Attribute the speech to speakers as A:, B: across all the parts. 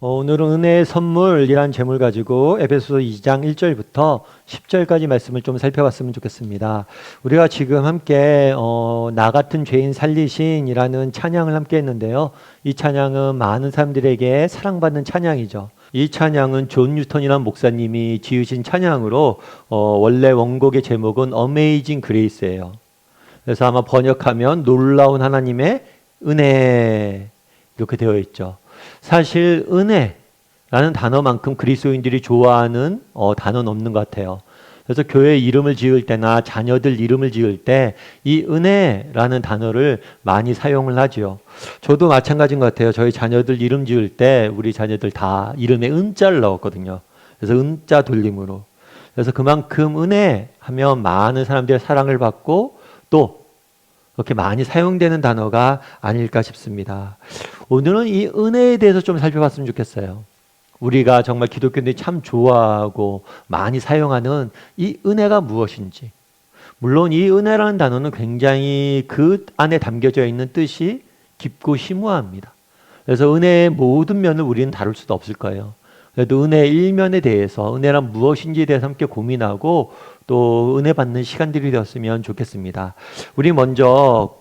A: 오늘은 은혜의 선물이란 제목을 가지고 에베소서 2장 1절부터 10절까지 말씀을 좀 살펴봤으면 좋겠습니다. 우리가 지금 함께 나 같은 죄인 살리신이라는 찬양을 함께 했는데요. 이 찬양은 많은 사람들에게 사랑받는 찬양이죠. 이 찬양은 존 뉴턴이라는 목사님이 지으신 찬양으로 원래 원곡의 제목은 Amazing Grace예요. 그래서 아마 번역하면 놀라운 하나님의 은혜 이렇게 되어 있죠. 사실 은혜라는 단어만큼 그리스도인들이 좋아하는 단어는 없는 것 같아요. 그래서 교회 이름을 지을 때나 자녀들 이름을 지을 때 이 은혜라는 단어를 많이 사용을 하죠. 저도 마찬가지인 것 같아요. 저희 자녀들 이름 지을 때 우리 자녀들 다 이름에 은자를 넣었거든요. 그래서 은자 돌림으로. 그래서 그만큼 은혜 하면 많은 사람들의 사랑을 받고 또 그렇게 많이 사용되는 단어가 아닐까 싶습니다. 오늘은 이 은혜에 대해서 좀 살펴봤으면 좋겠어요. 우리가 정말 기독교인들이 참 좋아하고 많이 사용하는 이 은혜가 무엇인지. 물론 이 은혜라는 단어는 굉장히 그 안에 담겨져 있는 뜻이 깊고 심오합니다. 그래서 은혜의 모든 면을 우리는 다룰 수도 없을 거예요. 그래도 은혜의 일면에 대해서 은혜란 무엇인지에 대해서 함께 고민하고 또 은혜 받는 시간들이 되었으면 좋겠습니다. 우리 먼저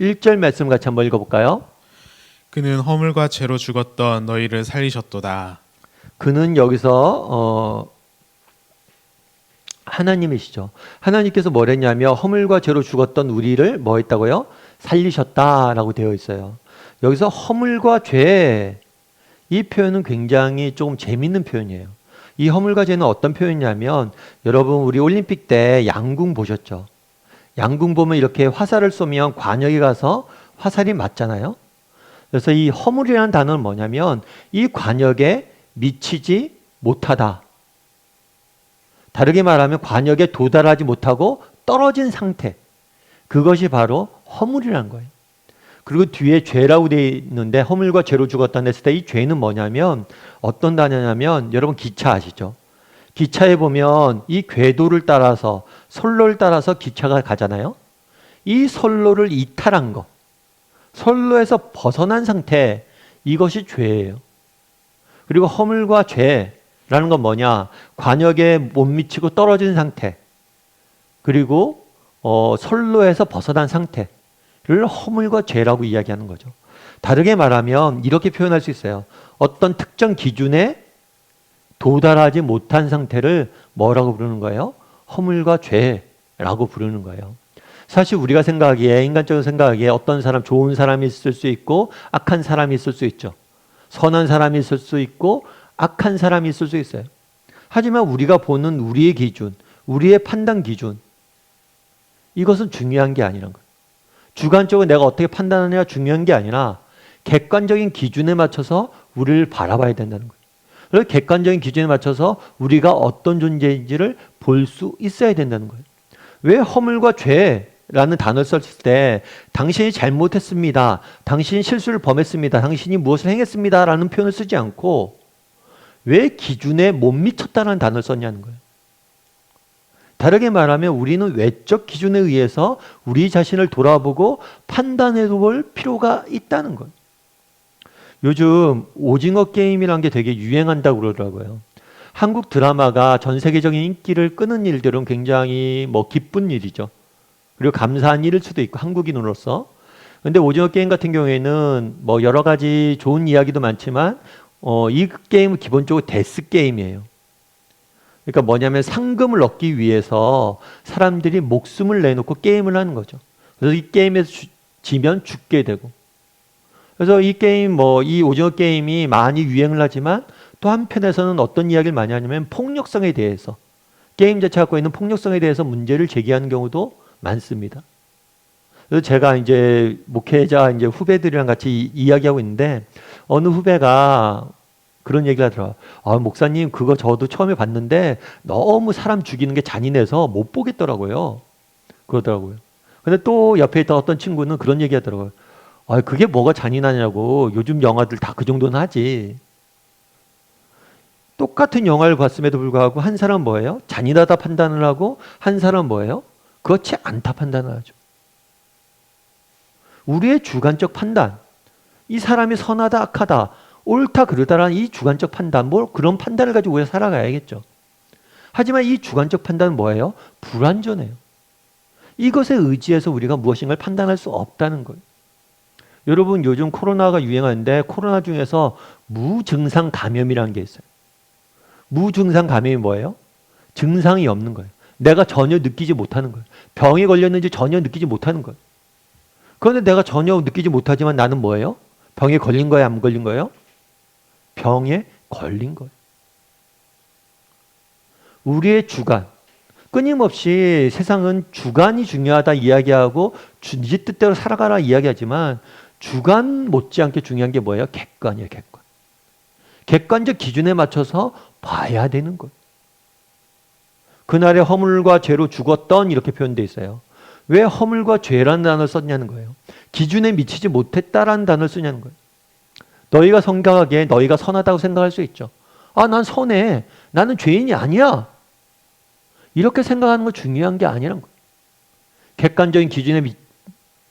A: 1절 말씀 같이 한번 읽어볼까요?
B: 그는 허물과 죄로 죽었던 너희를 살리셨도다.
A: 그는 여기서 하나님이시죠. 하나님께서 뭘 했냐면 허물과 죄로 죽었던 우리를 뭐 했다고요? 살리셨다라고 되어 있어요. 여기서 허물과 죄, 이 표현은 굉장히 조금 재밌는 표현이에요. 이 허물과 죄는 어떤 표현이냐면 여러분 우리 올림픽 때 양궁 보셨죠? 양궁 보면 이렇게 화살을 쏘면 관역에 가서 화살이 맞잖아요. 그래서 이 허물이라는 단어는 뭐냐면 이 관역에 미치지 못하다. 다르게 말하면 관역에 도달하지 못하고 떨어진 상태. 그것이 바로 허물이라는 거예요. 그리고 뒤에 죄라고 되어 있는데 허물과 죄로 죽었다는 했을 때 이 죄는 뭐냐면 어떤 단어냐면 여러분 기차 아시죠? 기차에 보면 이 궤도를 따라서 선로를 따라서 기차가 가잖아요. 이 선로를 이탈한 거, 선로에서 벗어난 상태, 이것이 죄예요. 그리고 허물과 죄라는 건 뭐냐? 관역에 못 미치고 떨어진 상태, 그리고 선로에서 벗어난 상태 를 허물과 죄라고 이야기하는 거죠. 다르게 말하면 이렇게 표현할 수 있어요. 어떤 특정 기준에 도달하지 못한 상태를 뭐라고 부르는 거예요? 허물과 죄라고 부르는 거예요. 사실 우리가 생각하기에, 인간적으로 생각하기에 어떤 사람, 좋은 사람이 있을 수 있고 악한 사람이 있을 수 있죠. 선한 사람이 있을 수 있고 악한 사람이 있을 수 있어요. 하지만 우리가 보는 우리의 기준, 우리의 판단 기준, 이것은 중요한 게 아니란 거예요. 주관적으로 내가 어떻게 판단하느냐가 중요한 게 아니라 객관적인 기준에 맞춰서 우리를 바라봐야 된다는 거예요. 그래서 객관적인 기준에 맞춰서 우리가 어떤 존재인지를 볼 수 있어야 된다는 거예요. 왜 허물과 죄라는 단어를 썼을 때 당신이 잘못했습니다, 당신이 실수를 범했습니다, 당신이 무엇을 행했습니다 라는 표현을 쓰지 않고 왜 기준에 못 미쳤다는 단어를 썼냐는 거예요. 다르게 말하면 우리는 외적 기준에 의해서 우리 자신을 돌아보고 판단해 볼 필요가 있다는 거예요. 요즘 오징어 게임이라는 게 되게 유행한다고 그러더라고요. 한국 드라마가 전 세계적인 인기를 끄는 일들은 굉장히 기쁜 일이죠. 그리고 감사한 일일 수도 있고 한국인으로서. 근데 오징어 게임 같은 경우에는 여러 가지 좋은 이야기도 많지만 이 게임은 기본적으로 데스 게임이에요. 그러니까 뭐냐면 상금을 얻기 위해서 사람들이 목숨을 내놓고 게임을 하는 거죠. 그래서 이 게임에서 지면 죽게 되고. 그래서 이 게임, 이 오징어 게임이 많이 유행을 하지만 또 한편에서는 어떤 이야기를 많이 하냐면 폭력성에 대해서, 게임 자체가 갖고 있는 폭력성에 대해서 문제를 제기하는 경우도 많습니다. 그래서 제가 이제 목회자 후배들이랑 같이 이야기하고 있는데 어느 후배가 그런 얘기를 하더라고요. 목사님, 그거 저도 처음에 봤는데 너무 사람 죽이는 게 잔인해서 못 보겠더라고요. 그러더라고요. 근데 또 옆에 있던 어떤 친구는 그런 얘기 하더라고요. 그게 뭐가 잔인하냐고. 요즘 영화들 다 그 정도는 하지. 똑같은 영화를 봤음에도 불구하고 한 사람은 뭐예요? 잔인하다 판단을 하고 한 사람은 뭐예요? 그렇지 않다 판단을 하죠. 우리의 주관적 판단, 이 사람이 선하다 악하다, 옳다 그르다라는 이 주관적 판단, 뭐 그런 판단을 가지고 우리가 살아가야겠죠. 하지만 이 주관적 판단은 뭐예요? 불완전해요. 이것에 의지해서 우리가 무엇인가를 판단할 수 없다는 거예요. 여러분 요즘 코로나가 유행하는데 코로나 중에서 무증상 감염이라는 게 있어요. 무증상 감염이 뭐예요? 증상이 없는 거예요. 내가 전혀 느끼지 못하는 거예요. 병에 걸렸는지 전혀 느끼지 못하는 거예요. 그런데 내가 전혀 느끼지 못하지만 나는 뭐예요? 병에 걸린 거예요? 안 걸린 거예요? 병에 걸린 거예요. 우리의 주관. 끊임없이 세상은 주관이 중요하다 이야기하고 네 뜻대로 살아가라 이야기하지만 주관 못지않게 중요한 게 뭐예요? 객관이에요. 객관. 객관적 기준에 맞춰서 봐야 되는 거예요. 그날의 허물과 죄로 죽었던 이렇게 표현되어 있어요. 왜 허물과 죄라는 단어를 썼냐는 거예요. 기준에 미치지 못했다라는 단어를 쓰냐는 거예요. 너희가 성경하기에 너희가 선하다고 생각할 수 있죠. 아, 난 선해. 나는 죄인이 아니야. 이렇게 생각하는 거 중요한 게 아니란 거예요. 객관적인 기준에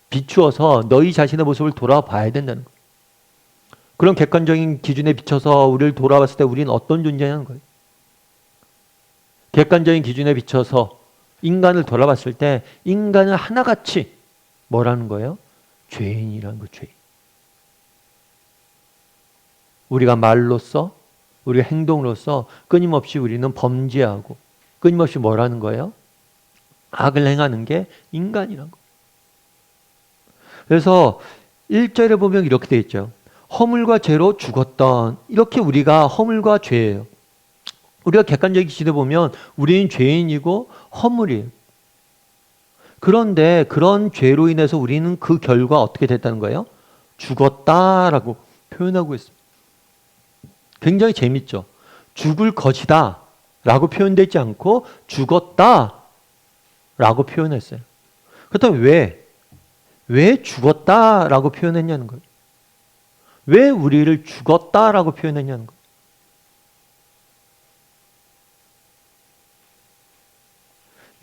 A: 비추어서 너희 자신의 모습을 돌아봐야 된다는 거예요. 그런 객관적인 기준에 비춰서 우리를 돌아봤을 때 우리는 어떤 존재냐는 거예요. 객관적인 기준에 비춰서 인간을 돌아봤을 때 인간은 하나같이 뭐라는 거예요? 죄인이라는 거, 죄인. 우리가 말로써, 우리가 행동으로써 끊임없이 우리는 범죄하고 끊임없이 뭐라는 거예요? 악을 행하는 게 인간이라는 거예요. 그래서 1절에 보면 이렇게 되어 있죠. 허물과 죄로 죽었던, 이렇게 우리가 허물과 죄예요. 우리가 객관적인 기준에 보면 우리는 죄인이고 허물이에요. 그런데 그런 죄로 인해서 우리는 그 결과 어떻게 됐다는 거예요? 죽었다라고 표현하고 있어요. 굉장히 재밌죠. 죽을 것이다 라고 표현되지 않고 죽었다 라고 표현했어요. 그렇다면 왜 죽었다 라고 표현했냐는 거예요. 왜 우리를 죽었다 라고 표현했냐는 거예요.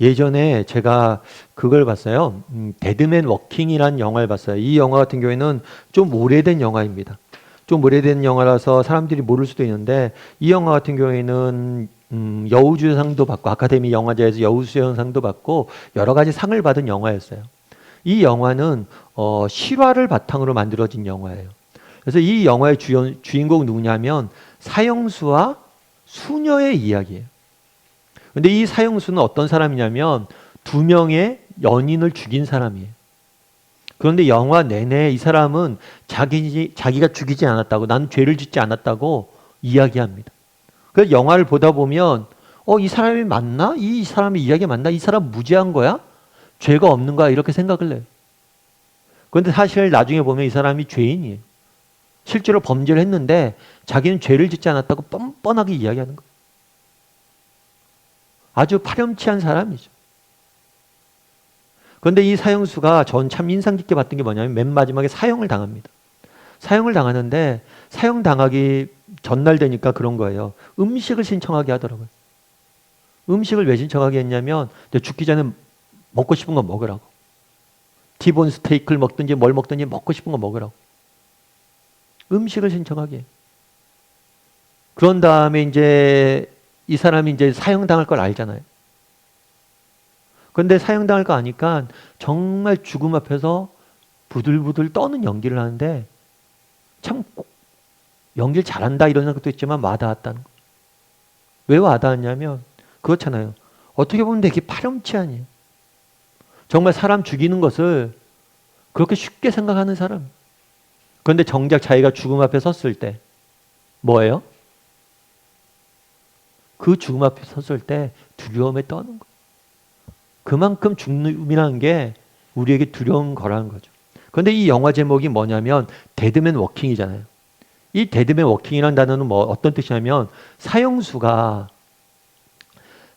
A: 예전에 제가 그걸 봤어요. 데드맨 워킹이라는 영화를 봤어요. 이 영화 같은 경우에는 좀 오래된 영화입니다. 좀 오래된 영화라서 사람들이 모를 수도 있는데 이 영화 같은 경우에는 여우주연상도 받고 아카데미 영화제에서 여우주연상도 받고 여러 가지 상을 받은 영화였어요. 이 영화는 실화를 바탕으로 만들어진 영화예요. 그래서 이 영화의 주인공 누구냐면 사형수와 수녀의 이야기예요. 근데 이 사형수는 어떤 사람이냐면 2명의 연인을 죽인 사람이에요. 그런데 영화 내내 이 사람은 자기가 죽이지 않았다고, 난 죄를 짓지 않았다고 이야기합니다. 그래서 영화를 보다 보면 이 사람이 맞나? 이 사람의 이야기 맞나? 이 사람 무죄한 거야? 죄가 없는 거야? 이렇게 생각을 해요. 그런데 사실 나중에 보면 이 사람이 죄인이에요. 실제로 범죄를 했는데 자기는 죄를 짓지 않았다고 뻔뻔하게 이야기하는 거예요. 아주 파렴치한 사람이죠. 그런데 이 사형수가 전 참 인상 깊게 봤던 게 뭐냐면 맨 마지막에 사형을 당합니다. 사형을 당하는데 사형 당하기 전날 되니까 그런 거예요. 음식을 신청하게 하더라고요. 음식을 왜 신청하게 했냐면 죽기 전에 먹고 싶은 거 먹으라고. 티본 스테이크를 먹든지 뭘 먹든지 먹고 싶은 거 먹으라고. 음식을 신청하게 해요. 그런 다음에 이제 이 사람이 이제 사형당할 걸 알잖아요. 그런데 사형당할 거 아니까 정말 죽음 앞에서 부들부들 떠는 연기를 하는데 참 연기를 잘한다 이런 생각도 있지만 와닿았다는 거예요. 왜 와닿았냐면 그렇잖아요. 어떻게 보면 되게 파렴치하니에요. 정말 사람 죽이는 것을 그렇게 쉽게 생각하는 사람. 그런데 정작 자기가 죽음 앞에 섰을 때 뭐예요? 그 죽음 앞에 섰을 때 두려움에 떠는 거예요. 그만큼 죽음이라는 게 우리에게 두려운 거라는 거죠. 그런데 이 영화 제목이 뭐냐면 데드맨 워킹이잖아요. 이 데드맨 워킹이라는 단어는 뭐 어떤 뜻이냐면 사형수가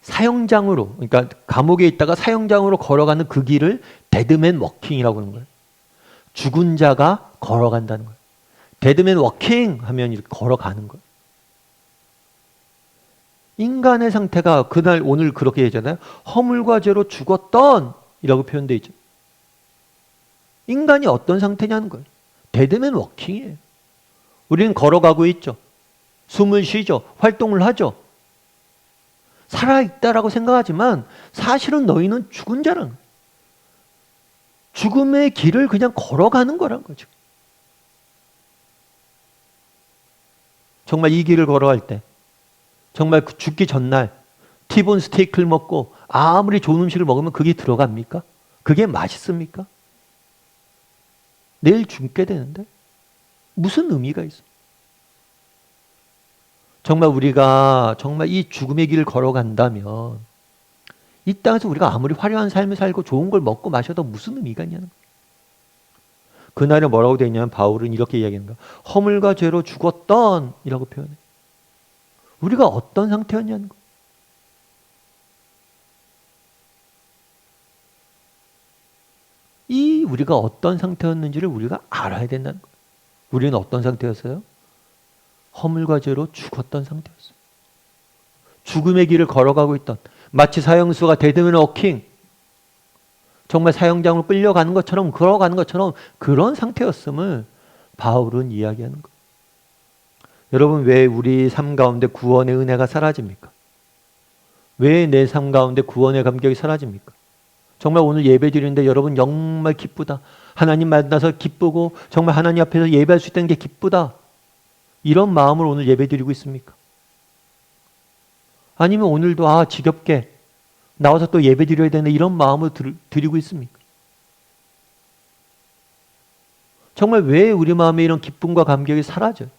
A: 사형장으로, 그러니까 감옥에 있다가 사형장으로 걸어가는 그 길을 데드맨 워킹이라고 하는 거예요. 죽은 자가 걸어간다는 거예요. 데드맨 워킹 하면 이렇게 걸어가는 거예요. 인간의 상태가 그날 오늘 그렇게 되잖아요. 허물과 죄로 죽었던 이라고 표현되어 있죠. 인간이 어떤 상태냐는 거예요. 데드맨 워킹이에요. 우리는 걸어가고 있죠. 숨을 쉬죠. 활동을 하죠. 살아있다라고 생각하지만 사실은 너희는 죽은 자라는 거예요. 죽음의 길을 그냥 걸어가는 거란 거죠. 정말 이 길을 걸어갈 때, 정말 죽기 전날 티본 스테이크를 먹고 아무리 좋은 음식을 먹으면 그게 들어갑니까? 그게 맛있습니까? 내일 죽게 되는데 무슨 의미가 있어? 정말 우리가 정말 이 죽음의 길을 걸어간다면 이 땅에서 우리가 아무리 화려한 삶을 살고 좋은 걸 먹고 마셔도 무슨 의미가 있냐는 거예요. 그날에 뭐라고 되어 있냐면 바울은 이렇게 이야기하는 거야. 허물과 죄로 죽었던 이라고 표현해. 우리가 어떤 상태였냐는 거예요. 이 우리가 어떤 상태였는지를 우리가 알아야 된다는 거예요. 우리는 어떤 상태였어요? 허물과 죄로 죽었던 상태였어요. 죽음의 길을 걸어가고 있던, 마치 사형수가 데드맨 워킹, 정말 사형장으로 끌려가는 것처럼 걸어가는 것처럼 그런 상태였음을 바울은 이야기하는 거예요. 여러분, 왜 우리 삶 가운데 구원의 은혜가 사라집니까? 왜 내 삶 가운데 구원의 감격이 사라집니까? 정말 오늘 예배 드리는데 여러분 정말 기쁘다. 하나님 만나서 기쁘고 정말 하나님 앞에서 예배할 수 있다는 게 기쁘다. 이런 마음을 오늘 예배 드리고 있습니까? 아니면 오늘도 지겹게 나와서 또 예배 드려야 되는 이런 마음을 드리고 있습니까? 정말 왜 우리 마음에 이런 기쁨과 감격이 사라져요?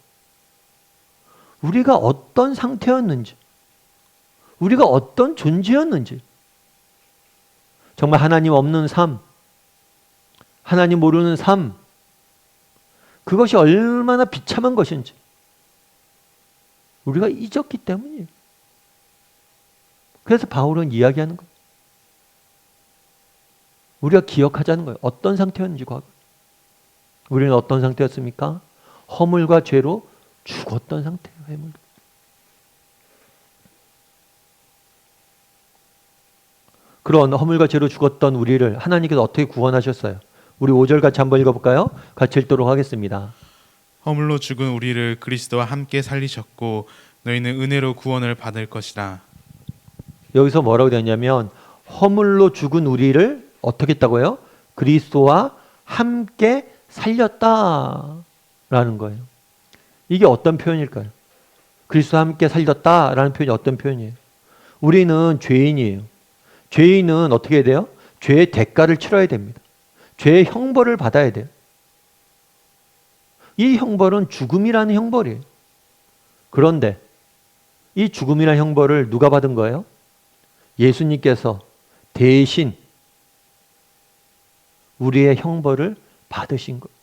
A: 우리가 어떤 상태였는지, 우리가 어떤 존재였는지, 정말 하나님 없는 삶, 하나님 모르는 삶, 그것이 얼마나 비참한 것인지 우리가 잊었기 때문이에요. 그래서 바울은 이야기하는 거예요. 우리가 기억하자는 거예요. 어떤 상태였는지 과거. 우리는 어떤 상태였습니까? 허물과 죄로 죽었던 상태예요. 허물. 그런 허물과 죄로 죽었던 우리를 하나님께서 어떻게 구원하셨어요? 우리 5절 같이 한번 읽어볼까요? 같이 읽도록 하겠습니다.
B: 허물로 죽은 우리를 그리스도와 함께 살리셨고 너희는 은혜로 구원을 받을 것이라.
A: 여기서 뭐라고 되냐면 허물로 죽은 우리를 어떻게 했다고요? 그리스도와 함께 살렸다라는 거예요. 이게 어떤 표현일까요? 그리스도와 함께 살렸다라는 표현이 어떤 표현이에요? 우리는 죄인이에요. 죄인은 어떻게 해야 돼요? 죄의 대가를 치러야 됩니다. 죄의 형벌을 받아야 돼요. 이 형벌은 죽음이라는 형벌이에요. 그런데 이 죽음이라는 형벌을 누가 받은 거예요? 예수님께서 대신 우리의 형벌을 받으신 거예요.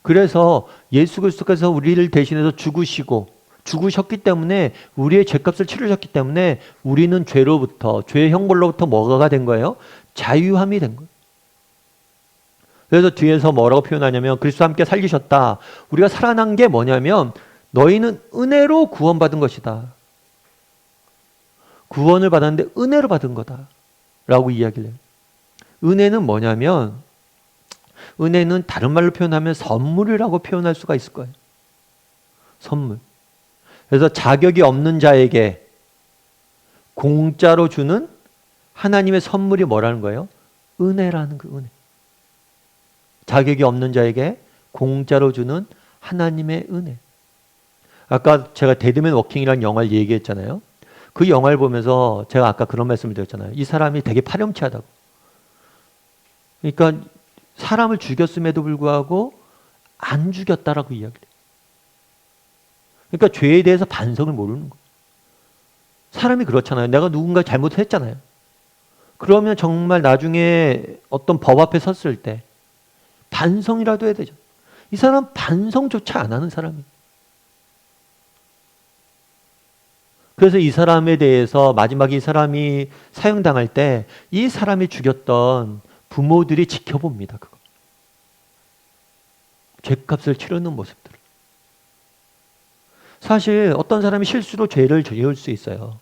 A: 그래서 예수 그리스도께서 우리를 대신해서 죽으셨기 때문에 우리의 죄값을 치르셨기 때문에 우리는 죄로부터, 죄의 형벌로부터 뭐가 된 거예요? 자유함이 된 거예요. 그래서 뒤에서 뭐라고 표현하냐면 그리스도와 함께 살리셨다. 우리가 살아난 게 뭐냐면 너희는 은혜로 구원받은 것이다. 구원을 받았는데 은혜로 받은 거다 라고 이야기를 해요. 은혜는 뭐냐면 은혜는 다른 말로 표현하면 선물이라고 표현할 수가 있을 거예요. 선물. 그래서 자격이 없는 자에게 공짜로 주는 하나님의 선물이 뭐라는 거예요? 은혜라는 그 은혜. 자격이 없는 자에게 공짜로 주는 하나님의 은혜. 아까 제가 데드맨 워킹이라는 영화를 얘기했잖아요. 그 영화를 보면서 제가 아까 그런 말씀을 드렸잖아요. 이 사람이 되게 파렴치하다고. 그러니까 사람을 죽였음에도 불구하고 안 죽였다라고 이야기를 해요. 그러니까 죄에 대해서 반성을 모르는 거예요. 사람이 그렇잖아요. 내가 누군가 잘못했잖아요. 그러면 정말 나중에 어떤 법 앞에 섰을 때 반성이라도 해야 되죠. 이 사람 반성조차 안 하는 사람이에요. 그래서 이 사람에 대해서 마지막에 이 사람이 사형당할 때 이 사람이 죽였던 부모들이 지켜봅니다. 그거. 죄값을 치르는 모습들을. 사실 어떤 사람이 실수로 죄를 저지를 수 있어요.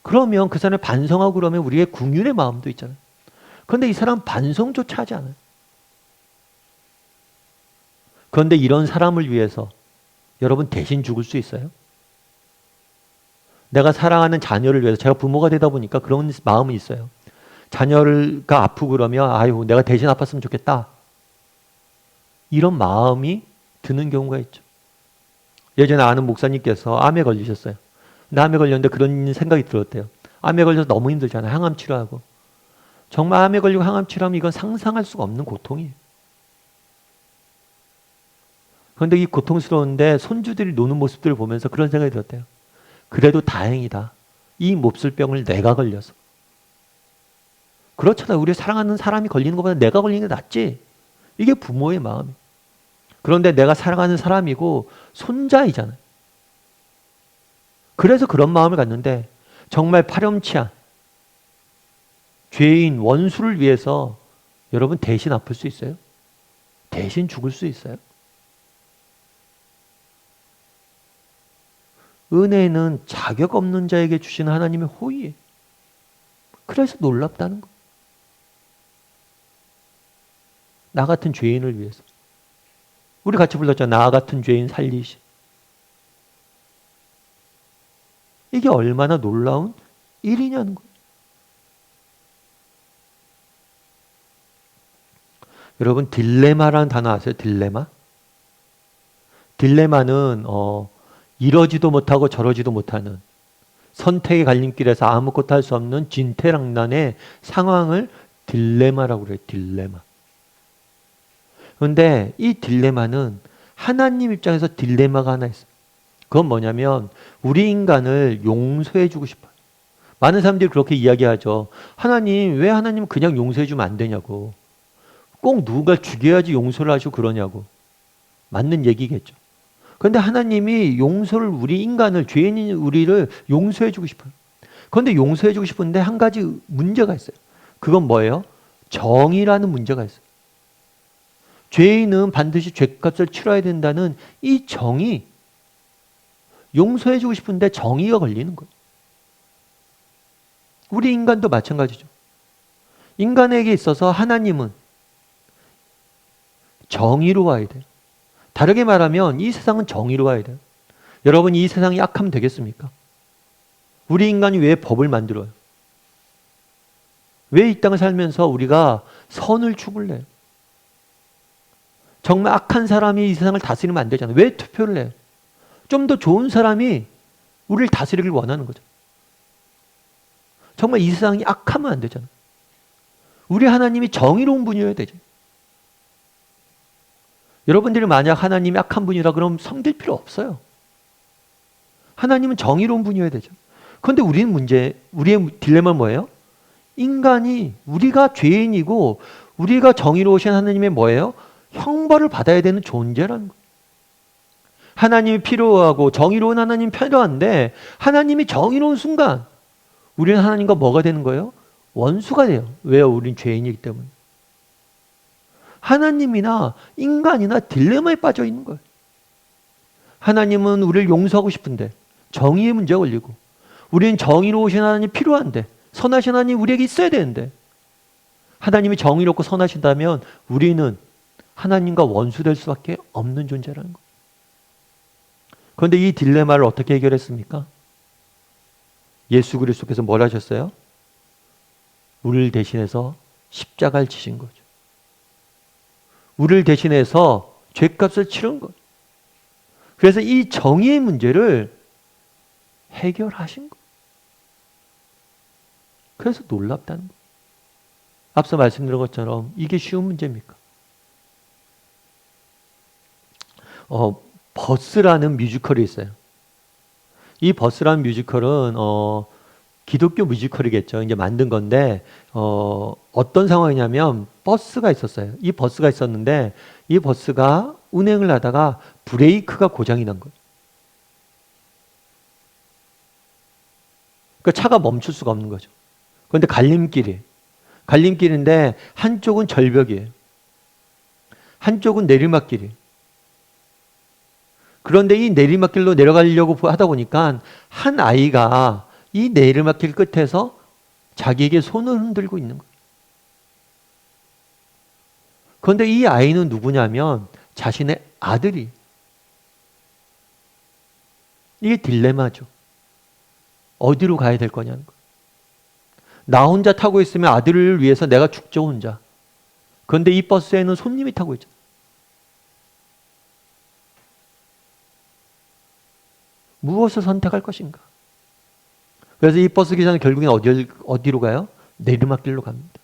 A: 그러면 그 사람을 반성하고 그러면 우리의 긍휼의 마음도 있잖아요. 그런데 이 사람 반성조차 하지 않아요. 그런데 이런 사람을 위해서 여러분 대신 죽을 수 있어요? 내가 사랑하는 자녀를 위해서, 제가 부모가 되다 보니까 그런 마음이 있어요. 자녀가 아프고 그러면 아유 내가 대신 아팠으면 좋겠다. 이런 마음이 드는 경우가 있죠. 예전에 아는 목사님께서 암에 걸리셨어요. 근데 암에 걸렸는데 그런 생각이 들었대요. 암에 걸려서 너무 힘들잖아요. 항암 치료하고. 정말 암에 걸리고 항암 치료하면 이건 상상할 수가 없는 고통이에요. 그런데 이 고통스러운데 손주들이 노는 모습들을 보면서 그런 생각이 들었대요. 그래도 다행이다. 이 몹쓸병을 내가 걸려서. 그렇잖아요. 우리 사랑하는 사람이 걸리는 것보다 내가 걸리는 게 낫지. 이게 부모의 마음이에요. 그런데 내가 사랑하는 사람이고 손자이잖아요. 그래서 그런 마음을 갖는데 정말 파렴치한 죄인, 원수를 위해서 여러분 대신 아플 수 있어요? 대신 죽을 수 있어요? 은혜는 자격 없는 자에게 주시는 하나님의 호의예요. 그래서 놀랍다는 거. 나 같은 죄인을 위해서. 우리 같이 불렀죠. 나 같은 죄인 살리시. 이게 얼마나 놀라운 일이냐는 거예요. 여러분 딜레마라는 단어 아세요? 딜레마? 딜레마는 이러지도 못하고 저러지도 못하는 선택의 갈림길에서 아무것도 할 수 없는 진퇴양난의 상황을 딜레마라고 그래요. 딜레마. 그런데 이 딜레마는 하나님 입장에서 딜레마가 하나 있어요. 그건 뭐냐면 우리 인간을 용서해 주고 싶어요. 많은 사람들이 그렇게 이야기하죠. 하나님, 왜 하나님 그냥 용서해 주면 안 되냐고. 꼭 누군가 죽여야지 용서를 하시고 그러냐고. 맞는 얘기겠죠. 그런데 하나님이 용서를, 우리 인간을, 죄인인 우리를 용서해 주고 싶어요. 그런데 용서해 주고 싶은데 한 가지 문제가 있어요. 그건 뭐예요? 정의라는 문제가 있어요. 죄인은 반드시 죄값을 치러야 된다는 이 정의, 용서해 주고 싶은데 정의가 걸리는 거예요. 우리 인간도 마찬가지죠. 인간에게 있어서 하나님은 정의로워야 돼요. 다르게 말하면 이 세상은 정의로워야 돼요. 여러분, 이 세상이 악하면 되겠습니까? 우리 인간이 왜 법을 만들어요? 왜 이 땅을 살면서 우리가 선을 추구해요? 정말 악한 사람이 이 세상을 다스리면 안 되잖아요. 왜 투표를 해요? 좀 더 좋은 사람이 우리를 다스리길 원하는 거죠. 정말 이 세상이 악하면 안 되잖아요. 우리 하나님이 정의로운 분이어야 되죠. 여러분들이 만약 하나님이 악한 분이라 그러면 섬길 필요 없어요. 하나님은 정의로운 분이어야 되죠. 그런데 우리의 딜레마는 뭐예요? 인간이, 우리가 죄인이고 우리가 정의로우신 하나님의 뭐예요? 형벌을 받아야 되는 존재라는 거예요. 하나님이 필요하고 정의로운 하나님이 필요한데 하나님이 정의로운 순간 우리는 하나님과 뭐가 되는 거예요? 원수가 돼요. 왜요? 우린 죄인이기 때문에. 하나님이나 인간이나 딜레마에 빠져 있는 거예요. 하나님은 우리를 용서하고 싶은데 정의의 문제가 걸리고, 우리는 정의로우신 하나님이 필요한데, 선하신 하나님이 우리에게 있어야 되는데, 하나님이 정의롭고 선하신다면 우리는 하나님과 원수될 수밖에 없는 존재라는 거예요. 그런데 이 딜레마를 어떻게 해결했습니까? 예수 그리스도께서 뭘 하셨어요? 우리를 대신해서 십자가를 지신 거죠. 우리를 대신해서 죄값을 치른 거예요. 그래서 이 정의의 문제를 해결하신 거예요. 그래서 놀랍다는 거예요. 앞서 말씀드린 것처럼 이게 쉬운 문제입니까? 버스라는 뮤지컬이 있어요. 이 버스라는 뮤지컬은 기독교 뮤지컬이겠죠. 이제 만든 건데 어떤 상황이냐면 버스가 있었어요. 이 버스가 있었는데 이 버스가 운행을 하다가 브레이크가 고장이 난 거예요. 그러니까 차가 멈출 수가 없는 거죠. 그런데 갈림길인데 한쪽은 절벽이에요. 한쪽은 내리막길이에요. 그런데 이 내리막길로 내려가려고 하다 보니까 한 아이가 이 내리막길 끝에서 자기에게 손을 흔들고 있는 거예요. 그런데 이 아이는 누구냐면 자신의 아들이. 이게 딜레마죠. 어디로 가야 될 거냐는 거. 나 혼자 타고 있으면 아들을 위해서 내가 죽죠, 혼자. 그런데 이 버스에는 손님이 타고 있죠. 무엇을 선택할 것인가? 그래서 이 버스 기사는 결국엔 어디로 가요? 내리막길로 갑니다.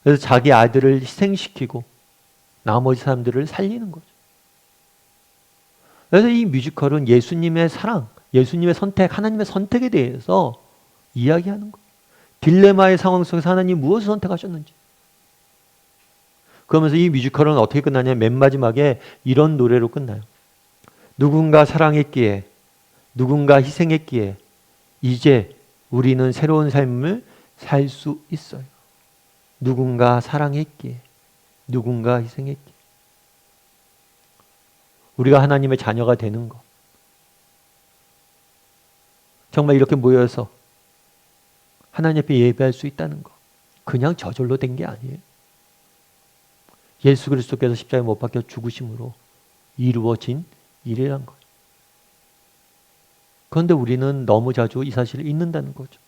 A: 그래서 자기 아들을 희생시키고 나머지 사람들을 살리는 거죠. 그래서 이 뮤지컬은 예수님의 사랑, 예수님의 선택, 하나님의 선택에 대해서 이야기하는 거예요. 딜레마의 상황 속에서 하나님 무엇을 선택하셨는지. 그러면서 이 뮤지컬은 어떻게 끝나냐면 맨 마지막에 이런 노래로 끝나요. 누군가 사랑했기에, 누군가 희생했기에 이제 우리는 새로운 삶을 살 수 있어요. 누군가 사랑했기에, 누군가 희생했기에. 우리가 하나님의 자녀가 되는 것. 정말 이렇게 모여서 하나님 앞에 예배할 수 있다는 것. 그냥 저절로 된 게 아니에요. 예수 그리스도께서 십자가에 못 박혀 죽으심으로 이루어진 일이란 거예요. 그런데 우리는 너무 자주 이 사실을 잊는다는 거죠.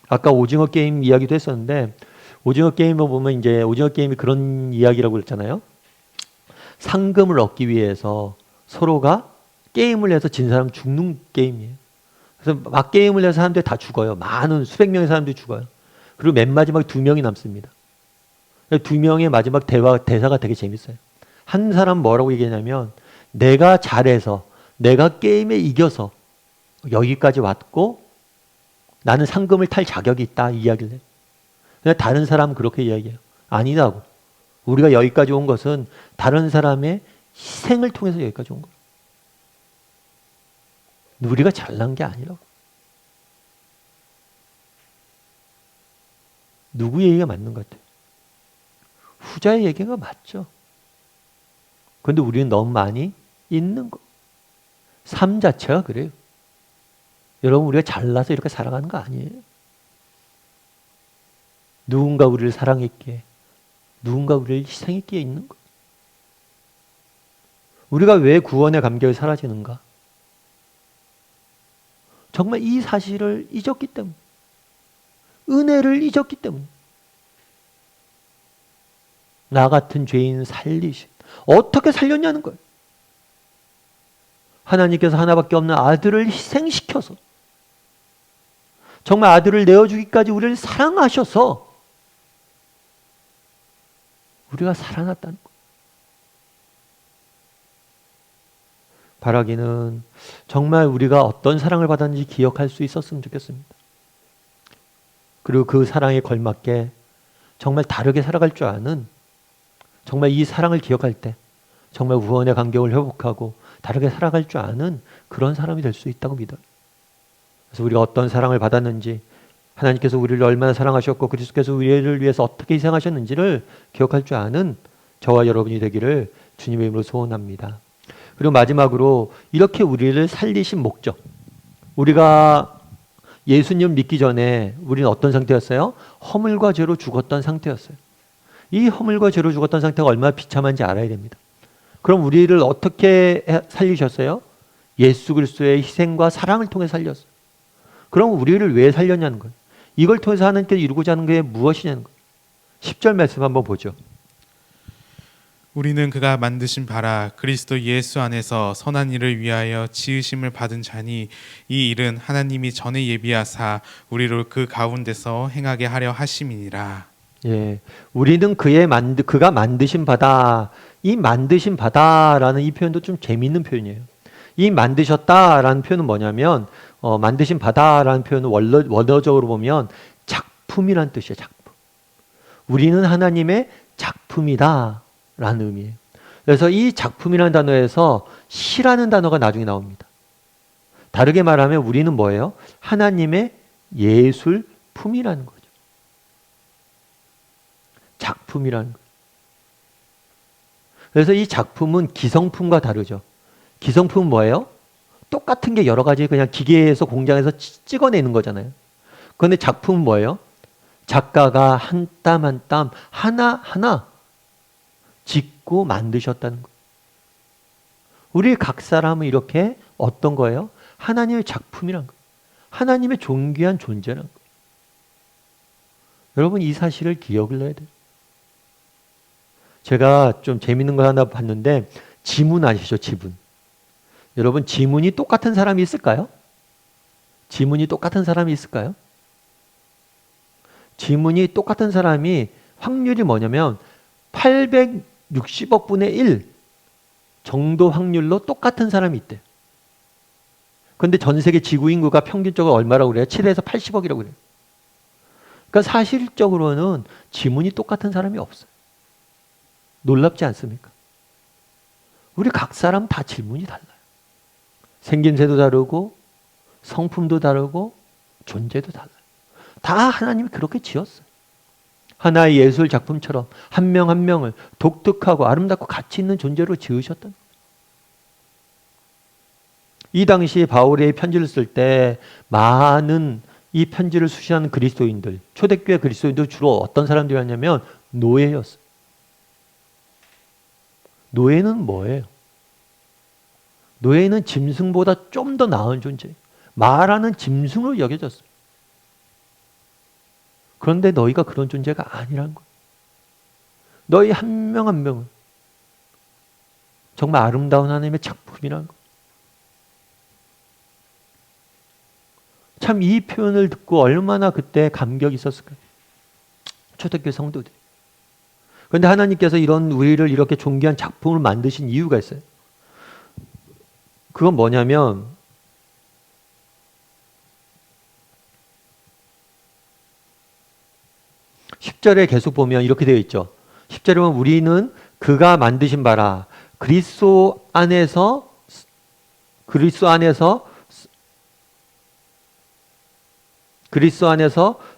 A: 아까 오징어 게임 이야기도 했었는데, 오징어 게임을 보면 이제 오징어 게임이 그런 이야기라고 그랬잖아요. 상금을 얻기 위해서 서로가 게임을 해서 진 사람 죽는 게임이에요. 그래서 막 게임을 해서 사람들이 다 죽어요. 많은 수백 명의 사람들이 죽어요. 그리고 맨 마지막 2명이 남습니다. 2명의 마지막 대사가 되게 재밌어요. 한 사람 뭐라고 얘기하냐면, 내가 잘해서, 내가 게임에 이겨서 여기까지 왔고 나는 상금을 탈 자격이 있다, 이 이야기를 해요. 근데 다른 사람은 그렇게 이야기해요. 아니라고. 우리가 여기까지 온 것은 다른 사람의 희생을 통해서 여기까지 온 거예요. 우리가 잘난 게 아니라고. 누구 얘기가 맞는 것 같아요? 후자의 얘기가 맞죠. 그런데 우리는 너무 많이 잊는 거. 삶 자체가 그래요. 여러분, 우리가 잘나서 이렇게 살아가는 거 아니에요. 누군가 우리를 사랑했기에, 누군가 우리를 희생했기에 있는 거. 우리가 왜 구원의 감격이 사라지는가? 정말 이 사실을 잊었기 때문에, 은혜를 잊었기 때문에. 나 같은 죄인 살리신, 어떻게 살렸냐는 거예요. 하나님께서 하나밖에 없는 아들을 희생시켜서, 정말 아들을 내어주기까지 우리를 사랑하셔서 우리가 살아났다는 거예요. 바라기는 정말 우리가 어떤 사랑을 받았는지 기억할 수 있었으면 좋겠습니다. 그리고 그 사랑에 걸맞게 정말 다르게 살아갈 줄 아는, 정말 이 사랑을 기억할 때 정말 구원의 감격을 회복하고 다르게 살아갈 줄 아는 그런 사람이 될 수 있다고 믿어요. 그래서 우리가 어떤 사랑을 받았는지, 하나님께서 우리를 얼마나 사랑하셨고 그리스도께서 우리를 위해서 어떻게 희생하셨는지를 기억할 줄 아는 저와 여러분이 되기를 주님의 이름으로 소원합니다. 그리고 마지막으로 이렇게 우리를 살리신 목적. 우리가 예수님 믿기 전에 우리는 어떤 상태였어요? 허물과 죄로 죽었던 상태였어요. 이 허물과 죄로 죽었던 상태가 얼마나 비참한지 알아야 됩니다. 그럼 우리를 어떻게 살리셨어요? 예수 그리스도의 희생과 사랑을 통해 살렸어요. 그럼 우리를 왜 살렸냐는 거예요. 이걸 통해서 하나님께서 이루고자 하는 게 무엇이냐는 거예요. 10절 말씀 한번 보죠.
B: 우리는 그가 만드신 바라 그리스도 예수 안에서 선한 일을 위하여 지으심을 받은 자니 이 일은 하나님이 전에 예비하사 우리를 그 가운데서 행하게 하려 하심이니라.
A: 예, 우리는 그가 만드신 바다. 이 만드신 바다라는 이 표현도 좀 재미있는 표현이에요. 이 만드셨다라는 표현은 뭐냐면 만드신 바다라는 표현은 원어적으로 보면 작품이란 뜻이에요. 작품. 우리는 하나님의 작품이다 라는 의미예요. 그래서 이 작품이라는 단어에서 시라는 단어가 나중에 나옵니다. 다르게 말하면 우리는 뭐예요? 하나님의 예술품이라는 거죠. 작품이라는 거예요. 그래서 이 작품은 기성품과 다르죠. 기성품은 뭐예요? 똑같은 게 여러 가지 그냥 기계에서 공장에서 찍어내는 거잖아요. 그런데 작품은 뭐예요? 작가가 한 땀 한 땀 하나하나 짓고 만드셨다는 거예요. 우리 각 사람은 이렇게 어떤 거예요? 하나님의 작품이란 거예요. 하나님의 존귀한 존재란 거예요. 여러분 이 사실을 기억을 해야 돼요. 제가 좀 재밌는 거 하나 봤는데 지문 아시죠? 지문. 여러분 지문이 똑같은 사람이 있을까요? 지문이 똑같은 사람이 있을까요? 지문이 똑같은 사람이 확률이 뭐냐면 860억 분의 1 정도 확률로 똑같은 사람이 있대요. 그런데 전 세계 지구 인구가 평균적으로 얼마라고 그래요? 7에서 80억이라고 그래요. 그러니까 사실적으로는 지문이 똑같은 사람이 없어요. 놀랍지 않습니까? 우리 각 사람 다 지문이 달라요. 생김새도 다르고 성품도 다르고 존재도 달라요. 다 하나님이 그렇게 지었어요. 하나의 예술 작품처럼 한 명 한 명을 독특하고 아름답고 가치 있는 존재로 지으셨던 거예요. 이 당시에 바울의 편지를 쓸 때 많은 이 편지를 수신하는 그리스도인들, 초대교회 그리스도인들 주로 어떤 사람들이었냐면 노예였어요. 노예는 뭐예요? 노예는 짐승보다 좀 더 나은 존재, 말하는 짐승으로 여겨졌어요. 그런데 너희가 그런 존재가 아니란 거예요. 너희 한 명 한 명은 정말 아름다운 하나님의 작품이란 거예요. 참 이 표현을 듣고 얼마나 그때 감격이 있었을까요? 초대교회 성도들. 그런데 하나님께서 이런 우리를 이렇게 존귀한 작품을 만드신 이유가 있어요. 그건 뭐냐면 10절에 계속 보면 이렇게 되어 있죠. 10절에 보면 우리는 그가 만드신 바라 그리스도 안에서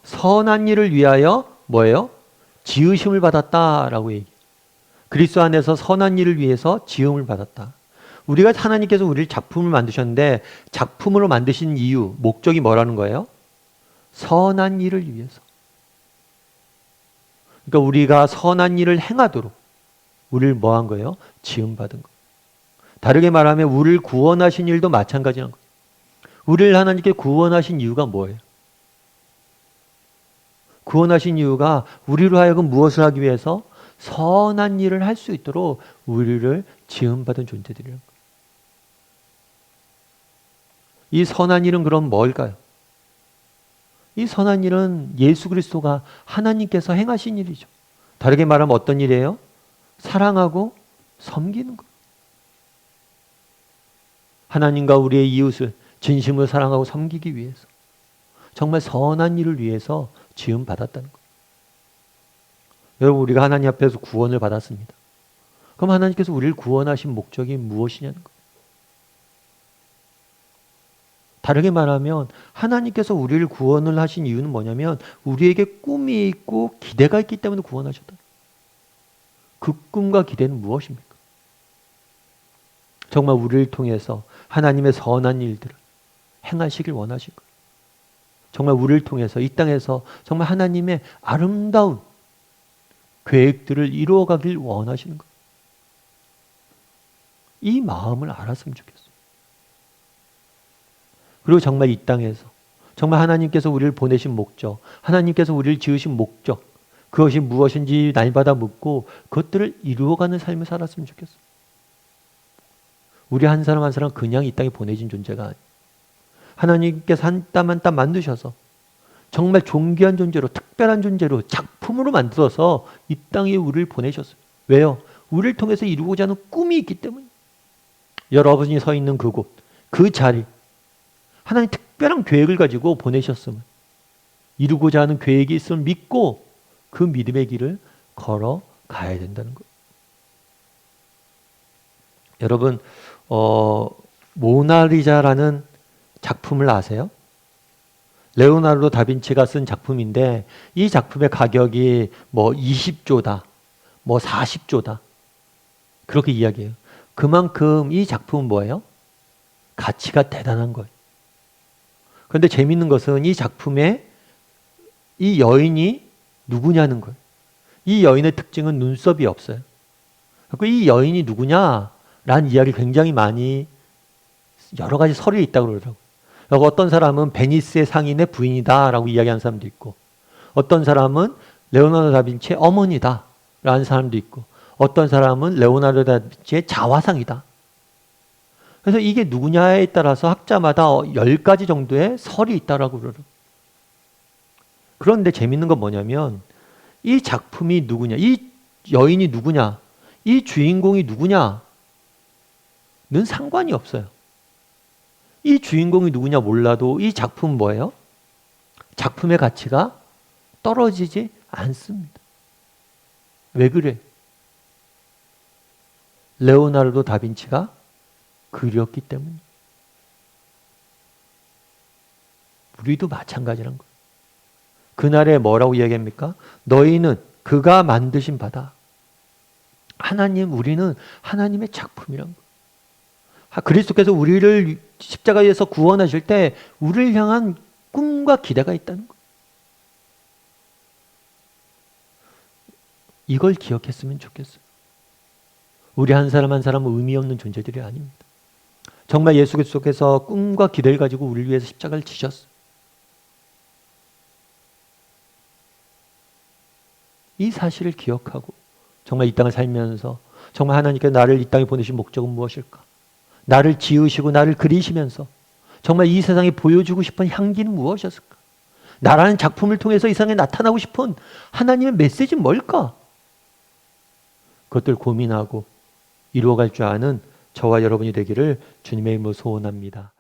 A: 선한 일을 위하여 뭐예요? 지으심을 받았다라고 얘기해요. 그리스도 안에서 선한 일을 위해서 지음을 받았다. 우리가 하나님께서 우리를 작품을 만드셨는데 작품으로 만드신 이유, 목적이 뭐라는 거예요? 선한 일을 위해서. 그러니까 우리가 선한 일을 행하도록 우리를 뭐 한 거예요? 지음받은 거. 다르게 말하면 우리를 구원하신 일도 마찬가지란 거예요. 우리를 하나님께 구원하신 이유가 뭐예요? 구원하신 이유가 우리로 하여금 무엇을 하기 위해서? 선한 일을 할 수 있도록 우리를 지음받은 존재들이란 거예요. 이 선한 일은 그럼 뭘까요? 이 선한 일은 예수 그리스도가 하나님께서 행하신 일이죠. 다르게 말하면 어떤 일이에요? 사랑하고 섬기는 거예요. 하나님과 우리의 이웃을 진심으로 사랑하고 섬기기 위해서 정말 선한 일을 위해서 지음 받았다는 거예요. 여러분 우리가 하나님 앞에서 구원을 받았습니다. 그럼 하나님께서 우리를 구원하신 목적이 무엇이냐는 거예요. 다르게 말하면 하나님께서 우리를 구원을 하신 이유는 뭐냐면 우리에게 꿈이 있고 기대가 있기 때문에 구원하셨다. 그 꿈과 기대는 무엇입니까? 정말 우리를 통해서 하나님의 선한 일들을 행하시길 원하신 거예요. 정말 우리를 통해서 이 땅에서 정말 하나님의 아름다운 계획들을 이루어가길 원하시는 거예요. 이 마음을 알았으면 좋겠어요. 그리고 정말 이 땅에서 정말 하나님께서 우리를 보내신 목적, 하나님께서 우리를 지으신 목적, 그것이 무엇인지 날마다 묻고 그것들을 이루어가는 삶을 살았으면 좋겠어요. 우리 한 사람 한 사람 그냥 이 땅에 보내진 존재가 아니에요. 하나님께서 한 땀 한 땀 만드셔서 정말 존귀한 존재로, 특별한 존재로, 작품으로 만들어서 이 땅에 우리를 보내셨어요. 왜요? 우리를 통해서 이루고자 하는 꿈이 있기 때문에. 여러분이 서 있는 그곳, 그 자리, 하나님 특별한 계획을 가지고 보내셨음을, 이루고자 하는 계획이 있음을 믿고 그 믿음의 길을 걸어가야 된다는 거예요. 여러분, 모나리자라는 작품을 아세요? 레오나르도 다빈치가 쓴 작품인데 이 작품의 가격이 뭐 20조다, 뭐 40조다 그렇게 이야기해요. 그만큼 이 작품은 뭐예요? 가치가 대단한 거예요. 그런데 재밌는 것은 이 작품에 이 여인이 누구냐는 거예요. 이 여인의 특징은 눈썹이 없어요. 그리고 이 여인이 누구냐라고 라는 이야기를 굉장히 많이 여러 가지 설이 있다고 그러더라고요. 어떤 사람은 베니스의 상인의 부인이다라고 이야기하는 사람도 있고, 어떤 사람은 레오나르도 다빈치의 어머니다라는 사람도 있고, 어떤 사람은 레오나르도 다빈치의 자화상이다. 그래서 이게 누구냐에 따라서 학자마다 10가지 정도의 설이 있다라고 그러더라고요. 그런데 재밌는 건 뭐냐면 이 작품이 누구냐, 이 여인이 누구냐, 이 주인공이 누구냐는 상관이 없어요. 이 주인공이 누구냐 몰라도 이 작품은 뭐예요? 작품의 가치가 떨어지지 않습니다. 왜 그래? 레오나르도 다빈치가 그렸기 때문에. 우리도 마찬가지란 거예요. 그날에 뭐라고 이야기합니까? 너희는 그가 만드신 바다. 하나님, 우리는 하나님의 작품이란 거예요. 그리스도께서 우리를 십자가에서 구원하실 때 우리를 향한 꿈과 기대가 있다는 거예요. 이걸 기억했으면 좋겠어요. 우리 한 사람 한 사람은 의미 없는 존재들이 아닙니다. 정말 예수 그리스도께서 꿈과 기대를 가지고 우리를 위해서 십자가를 지셨어요. 이 사실을 기억하고 정말 이 땅을 살면서 정말 하나님께서 나를 이 땅에 보내신 목적은 무엇일까? 나를 지으시고 나를 그리시면서 정말 이 세상에 보여주고 싶은 향기는 무엇이었을까? 나라는 작품을 통해서 이 세상에 나타나고 싶은 하나님의 메시지는 뭘까? 그것들 고민하고 이루어갈 줄 아는 저와 여러분이 되기를 주님의 이름으로 소원합니다.